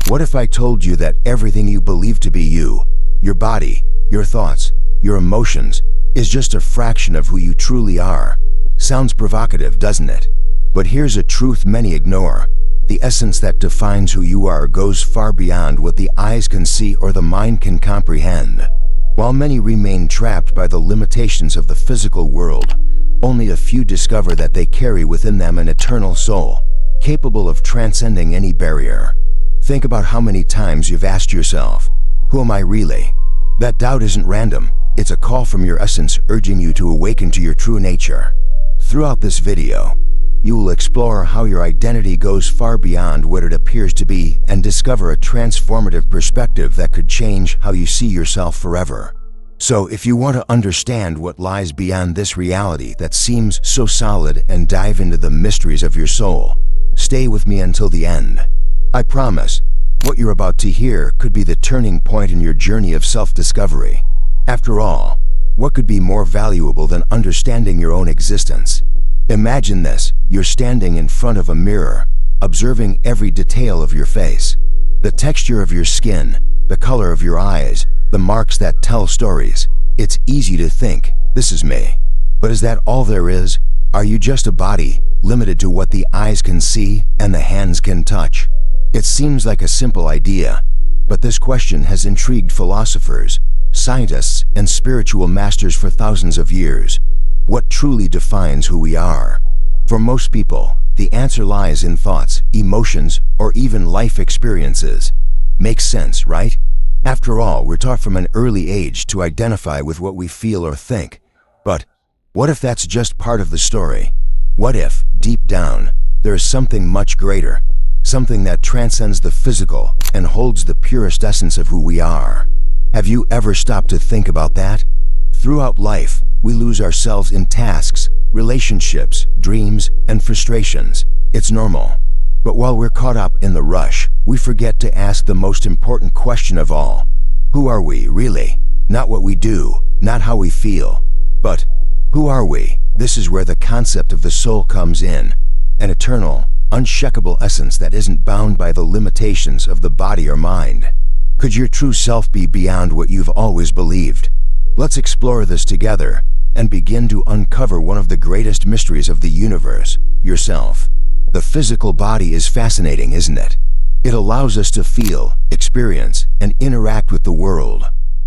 What if I told you that everything you believe to be you, your body, your thoughts, your emotions, is just a fraction of who you truly are? Sounds provocative, doesn't it? But here's a truth many ignore. The essence that defines who you are goes far beyond what the eyes can see or the mind can comprehend. While many remain trapped by the limitations of the physical world, only a few discover that they carry within them an eternal soul, capable of transcending any barrier. Think about how many times you've asked yourself, "Who am I really?" That doubt isn't random. It's a call from your essence urging you to awaken to your true nature. Throughout this video, you will explore how your identity goes far beyond what it appears to be and discover a transformative perspective that could change how you see yourself forever. So if you want to understand what lies beyond this reality that seems so solid and dive into the mysteries of your soul, stay with me until the end. I promise, what you're about to hear could be the turning point in your journey of self-discovery. After all, what could be more valuable than understanding your own existence? Imagine this: you're standing in front of a mirror, observing every detail of your face. The texture of your skin, the color of your eyes, the marks that tell stories. It's easy to think, "This is me." But is that all there is? Are you just a body, limited to what the eyes can see and the hands can touch? It seems like a simple idea, but this question has intrigued philosophers, scientists, and spiritual masters for thousands of years. What truly defines who we are? For most people, the answer lies in thoughts, emotions, or even life experiences. Makes sense, right? After all, we're taught from an early age to identify with what we feel or think. But what if that's just part of the story? What if, deep down, there is something much greater? Something that transcends the physical and holds the purest essence of who we are. Have you ever stopped to think about that? Throughout life, we lose ourselves in tasks, relationships, dreams, and frustrations. It's normal. But while we're caught up in the rush, we forget to ask the most important question of all. Who are we, really? Not what we do, not how we feel, but who are we? This is where the concept of the soul comes in. An eternal, unshakable essence that isn't bound by the limitations of the body or mind. Could your true self be beyond what you've always believed? Let's explore this together and begin to uncover one of the greatest mysteries of the universe, yourself. The physical body is fascinating, isn't it? It allows us to feel, experience, and interact with the world.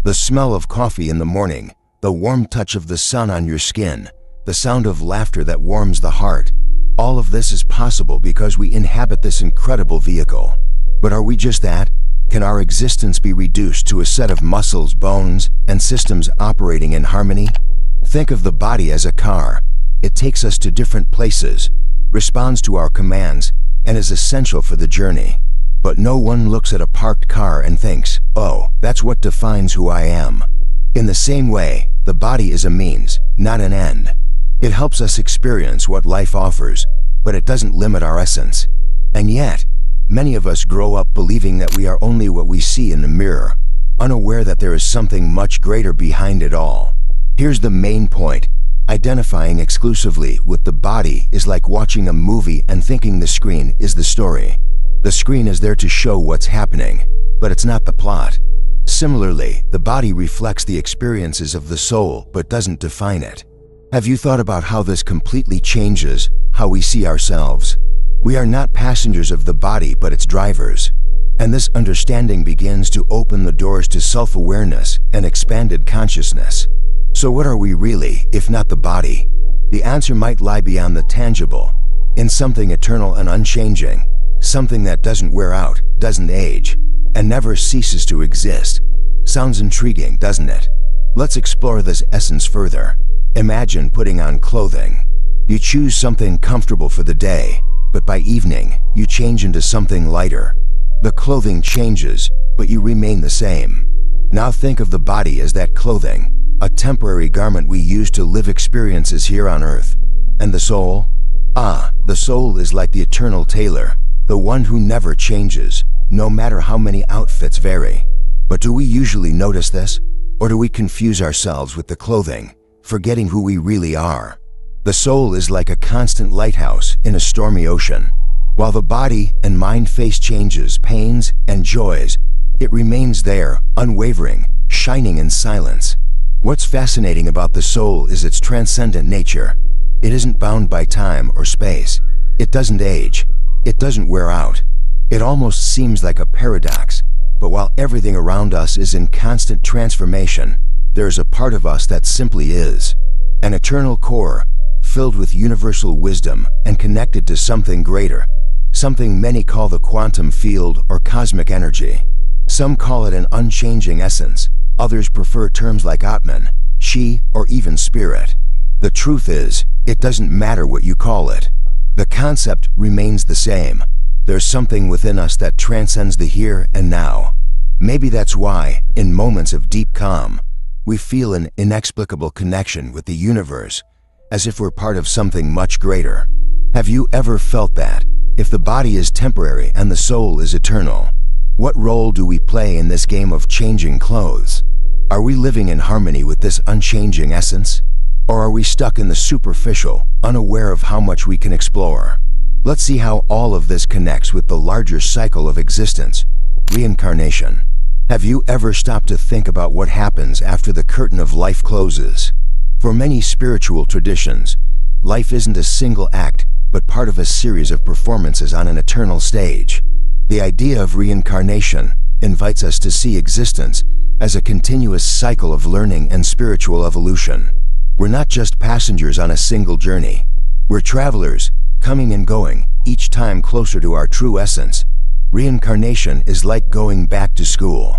The smell of coffee in the morning, the warm touch of the sun on your skin, the sound of laughter that warms the heart. All of this is possible because we inhabit this incredible vehicle. But are we just that? Can our existence be reduced to a set of muscles, bones, and systems operating in harmony? Think of the body as a car. It takes us to different places, responds to our commands, and is essential for the journey. But no one looks at a parked car and thinks, "Oh, that's what defines who I am." In the same way, the body is a means, not an end. It helps us experience what life offers, but it doesn't limit our essence. And yet, many of us grow up believing that we are only what we see in the mirror, unaware that there is something much greater behind it all. Here's the main point. Identifying exclusively with the body is like watching a movie and thinking the screen is the story. The screen is there to show what's happening, but it's not the plot. Similarly, the body reflects the experiences of the soul but doesn't define it. Have you thought about how this completely changes how we see ourselves? We are not passengers of the body but its drivers. And this understanding begins to open the doors to self-awareness and expanded consciousness. So what are we really, if not the body? The answer might lie beyond the tangible, in something eternal and unchanging, something that doesn't wear out, doesn't age, and never ceases to exist. Sounds intriguing, doesn't it? Let's explore this essence further. Imagine putting on clothing. You choose something comfortable for the day, but by evening, you change into something lighter. The clothing changes, but you remain the same. Now think of the body as that clothing, a temporary garment we use to live experiences here on earth. And the soul? The soul is like the eternal tailor, the one who never changes, no matter how many outfits vary. But do we usually notice this? Or do we confuse ourselves with the clothing, forgetting who we really are? The soul is like a constant lighthouse in a stormy ocean. While the body and mind face changes, pains, and joys, it remains there, unwavering, shining in silence. What's fascinating about the soul is its transcendent nature. It isn't bound by time or space. It doesn't age. It doesn't wear out. It almost seems like a paradox, but while everything around us is in constant transformation, there's a part of us that simply is. An eternal core, filled with universal wisdom and connected to something greater, something many call the quantum field or cosmic energy. Some call it an unchanging essence. Others prefer terms like Atman, Chi, or even spirit. The truth is, it doesn't matter what you call it. The concept remains the same. There's something within us that transcends the here and now. Maybe that's why, in moments of deep calm, we feel an inexplicable connection with the universe, as if we're part of something much greater. Have you ever felt that? If the body is temporary and the soul is eternal, what role do we play in this game of changing clothes? Are we living in harmony with this unchanging essence? Or are we stuck in the superficial, unaware of how much we can explore? Let's see how all of this connects with the larger cycle of existence, reincarnation. Have you ever stopped to think about what happens after the curtain of life closes? For many spiritual traditions, life isn't a single act, but part of a series of performances on an eternal stage. The idea of reincarnation invites us to see existence as a continuous cycle of learning and spiritual evolution. We're not just passengers on a single journey. We're travelers, coming and going, each time closer to our true essence. Reincarnation is like going back to school.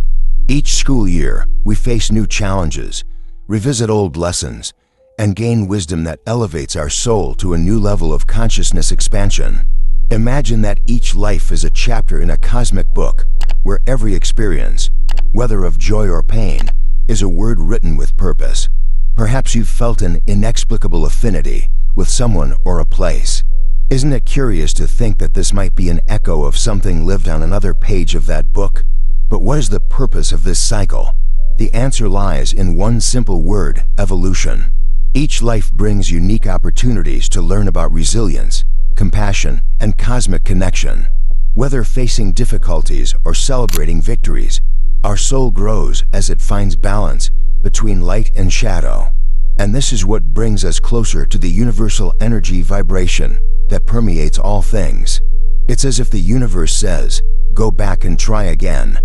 Each school year, we face new challenges, revisit old lessons, and gain wisdom that elevates our soul to a new level of consciousness expansion. Imagine that each life is a chapter in a cosmic book, where every experience, whether of joy or pain, is a word written with purpose. Perhaps you've felt an inexplicable affinity with someone or a place. Isn't it curious to think that this might be an echo of something lived on another page of that book? But what is the purpose of this cycle? The answer lies in one simple word: evolution. Each life brings unique opportunities to learn about resilience, compassion, and cosmic connection. Whether facing difficulties or celebrating victories, our soul grows as it finds balance between light and shadow. And this is what brings us closer to the universal energy vibration that permeates all things. It's as if the universe says, go back and try again.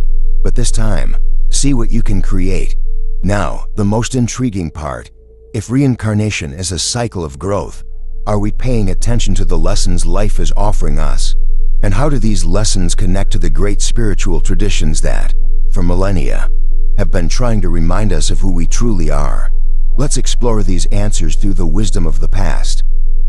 But this time, see what you can create. Now, the most intriguing part. If reincarnation is a cycle of growth, are we paying attention to the lessons life is offering us? And how do these lessons connect to the great spiritual traditions that, for millennia, have been trying to remind us of who we truly are? Let's explore these answers through the wisdom of the past.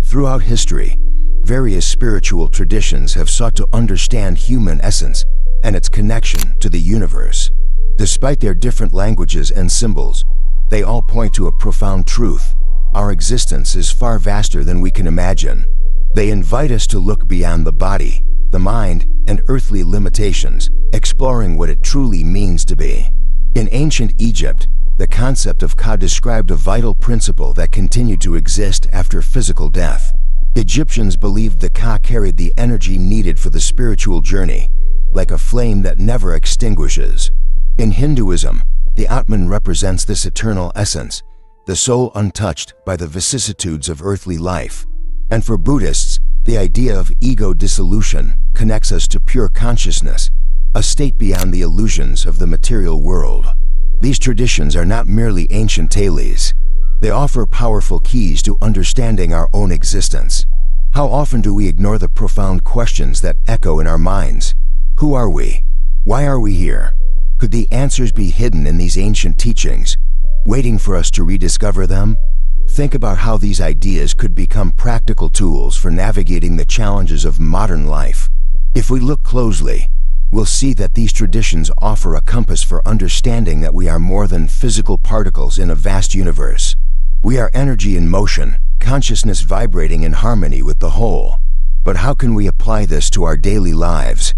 Throughout history, various spiritual traditions have sought to understand human essence and its connection to the universe. Despite their different languages and symbols, they all point to a profound truth. Our existence is far vaster than we can imagine. They invite us to look beyond the body, the mind, and earthly limitations, exploring what it truly means to be. In ancient Egypt, the concept of Ka described a vital principle that continued to exist after physical death. Egyptians believed the Ka carried the energy needed for the spiritual journey, like a flame that never extinguishes. In Hinduism, the Atman represents this eternal essence, the soul untouched by the vicissitudes of earthly life. And for Buddhists, the idea of ego dissolution connects us to pure consciousness, a state beyond the illusions of the material world. These traditions are not merely ancient tales. They offer powerful keys to understanding our own existence. How often do we ignore the profound questions that echo in our minds? Who are we? Why are we here? Could the answers be hidden in these ancient teachings, waiting for us to rediscover them? Think about how these ideas could become practical tools for navigating the challenges of modern life. If we look closely, we'll see that these traditions offer a compass for understanding that we are more than physical particles in a vast universe. We are energy in motion, consciousness vibrating in harmony with the whole. But how can we apply this to our daily lives?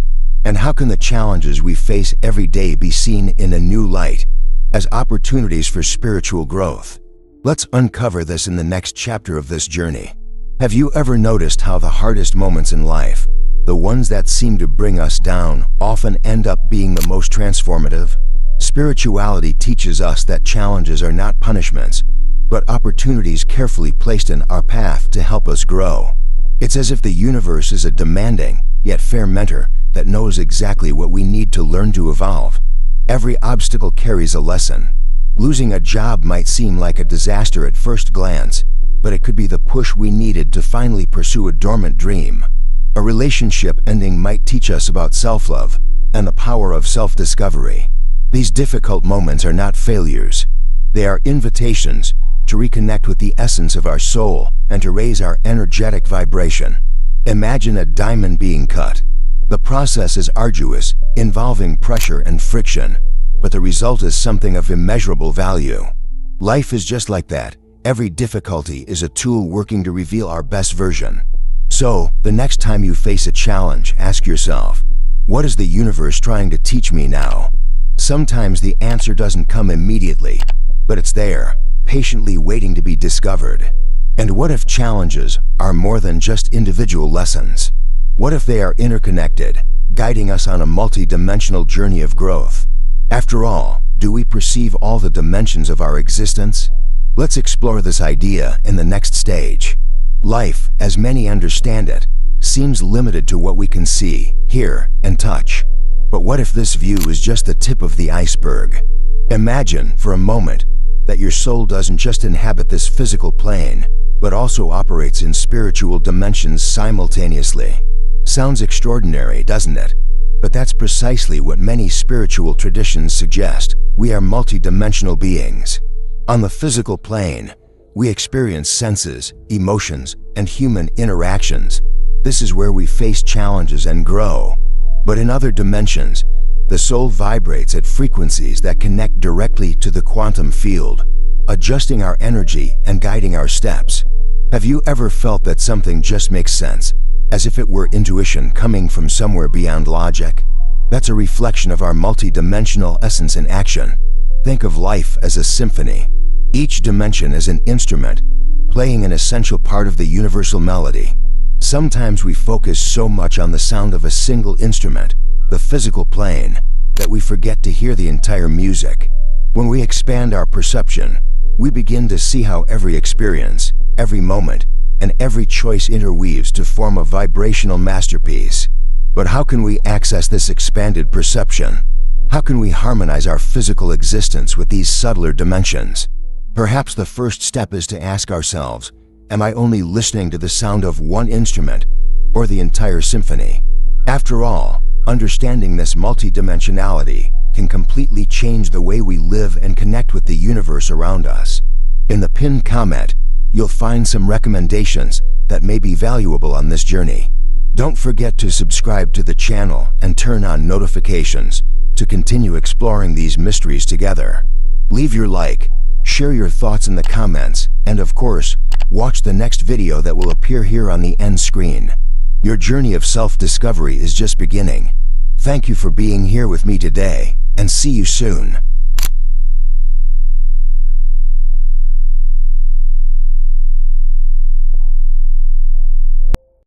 And how can the challenges we face every day be seen in a new light, as opportunities for spiritual growth? Let's uncover this in the next chapter of this journey. Have you ever noticed how the hardest moments in life, The ones that seem to bring us down often end up being the most transformative. Spirituality teaches us that challenges are not punishments, but opportunities carefully placed in our path to help us grow. It's as if the universe is a demanding, yet fair mentor that knows exactly what we need to learn to evolve. Every obstacle carries a lesson. Losing a job might seem like a disaster at first glance, but it could be the push we needed to finally pursue a dormant dream. A relationship ending might teach us about self-love and the power of self-discovery. These difficult moments are not failures. They are invitations to reconnect with the essence of our soul and to raise our energetic vibration. Imagine a diamond being cut. The process is arduous, involving pressure and friction, but the result is something of immeasurable value. Life is just like that. Every difficulty is a tool working to reveal our best version. So, the next time you face a challenge, ask yourself, what is the universe trying to teach me now? Sometimes the answer doesn't come immediately, but it's there, patiently waiting to be discovered. And what if challenges are more than just individual lessons? What if they are interconnected, guiding us on a multi-dimensional journey of growth? After all, do we perceive all the dimensions of our existence? Let's explore this idea in the next stage. Life, as many understand it, seems limited to what we can see, hear, and touch. But what if this view is just the tip of the iceberg? Imagine, for a moment, that your soul doesn't just inhabit this physical plane, but also operates in spiritual dimensions simultaneously. Sounds extraordinary, doesn't it? But that's precisely what many spiritual traditions suggest. We are multidimensional beings. On the physical plane, we experience senses, emotions, and human interactions. This is where we face challenges and grow. But in other dimensions, the soul vibrates at frequencies that connect directly to the quantum field, adjusting our energy and guiding our steps. Have you ever felt that something just makes sense, as if it were intuition coming from somewhere beyond logic? That's a reflection of our multidimensional essence in action. Think of life as a symphony. Each dimension is an instrument, playing an essential part of the universal melody. Sometimes we focus so much on the sound of a single instrument, the physical plane, that we forget to hear the entire music. When we expand our perception, we begin to see how every experience, every moment, and every choice interweaves to form a vibrational masterpiece. But how can we access this expanded perception? How can we harmonize our physical existence with these subtler dimensions? Perhaps the first step is to ask ourselves, am I only listening to the sound of one instrument or the entire symphony? After all, understanding this multidimensionality can completely change the way we live and connect with the universe around us. In the pinned comment, you'll find some recommendations that may be valuable on this journey. Don't forget to subscribe to the channel and turn on notifications to continue exploring these mysteries together. Leave your like, share your thoughts in the comments, and of course, watch the next video that will appear here on the end screen. Your journey of self-discovery is just beginning. Thank you for being here with me today, and see you soon.